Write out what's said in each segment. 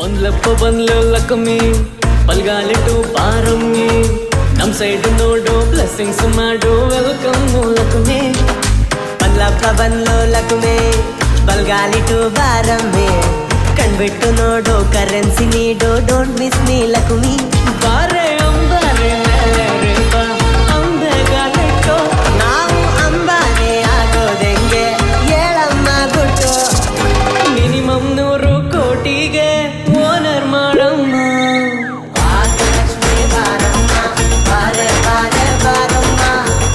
ಒಂದ್ಲಪ್ಪ ಬಂದ್ಲು ಲಕ್ಷ್ಮಿ ಬಲ್ಗಾಲಿಟ್ಟು ಬಾರಮ್ಮಿ ನಮ್ ಸೈಡ್ ನೋಡು ಬ್ಲೆಸ್ಸಿಂಗ್ಸ್ ಮಾಡು ವೆಲ್ಕಮ್ ಲಕ್ಷ್ಮಿ. ಒಂದ್ಲಪ್ಪ ಬಂದ್ಲು ಲಕ್ಷ್ಮಿ ಬಲ್ಗಾಲಿಟ್ಟು ಬಾರಮ್ಮಿ ಕಣ್ಬಿಟ್ಟು ನೋಡು ಕರೆನ್ಸಿ ನೀಡು ಡೋಂಟ್ ಮಿಸ್ ಮೀ ಲಕ್ಷ್ಮಿ. ಬಾರೆ ಅಂಬಾರೆ ಮೇಲೆ ರೇಪ ಅಂಬೆಗಾಲಿಟ್ಟು ನಾವು ಅಂಬಾನೆ ಆಗೋದೆಂಗೆ ಹೇಳಮ್ಮ ಗುಟ್ಟು. ಮಿನಿಮಮ್ 100 ಕೋಟಿಗೆ ಓನರ್ ಮಾಡಮ್ಮ. ಭಾಗ್ಯಲಕ್ಷ್ಮಿ ಬಾರಮ್ಮ ಬಾರೆ ಬಾರೆ ಬಾರಮ್ಮ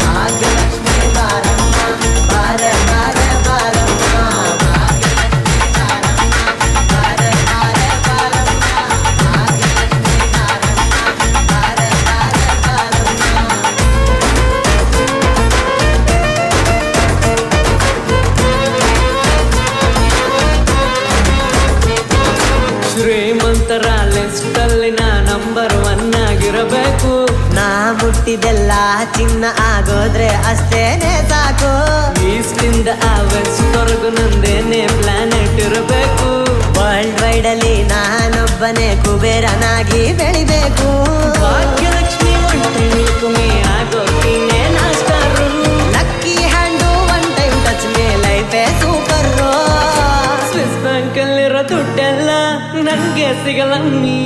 ಭಾಗ್ಯಲಕ್ಷ್ಮಿ ಬಾರಮ್ಮ ಬಾರೆ ಬಾರೆ ಬಾರಮ್ಮ ಭಾಗ್ಯಲಕ್ಷ್ಮಿ ಬಾರಮ್ಮ ಬಾರೆ ಬಾರೆ ಬಾರಮ್ಮ ಭಾಗ್ಯಲಕ್ಷ್ಮಿ ಬಾರಮ್ಮ ಬಾರೆ ಬಾರೆ ಬಾರಮ್ಮ. ಶ್ರೀಮಂತರ ಲಿಸ್ಟ್ ಅಲ್ಲಿ ನಾ ನಂಬರ್ 1 ಆಗಿರಬೇಕು. ನಾ ಮುಟ್ಟಿದೆಲ್ಲ ಚಿನ್ನ ಆಗೋದ್ರೆ ಅಷ್ಟೇನೆ ಸಾಕು. ಈಸ್ಟ್ ಇಂದ ಆ ವೆಸ್ಟ್ ವರೆಗೂ ನಂದೇನೆ ಪ್ಲಾನೆಟ್ ಇರಬೇಕು. ವರ್ಲ್ಡ್ ವೈಡ್ ಅಲ್ಲಿ ನಾನೊಬ್ಬನೇ ಕುಬೇರನಾಗಿ ಬೆಳಿಬೇಕು. ಭಾಗ್ಯಲಕ್ಷ್ಮಿ ಒಂಟೆ ಲಕ್ಷ್ಮಿ ಆಗೋತೀನಿ ನಾ star. Lucky hand one time touch me ಲೈಫೇ ಸೂಪರ್. ಸ್ವಿಸ್ ಬ್ಯಾಂಕ್ ಅಲ್ಲಿರೋ ದುಡ್ಡೆಲ್ಲ ನಂಗೆ ಸಿಗಲಮ್ಮಿ.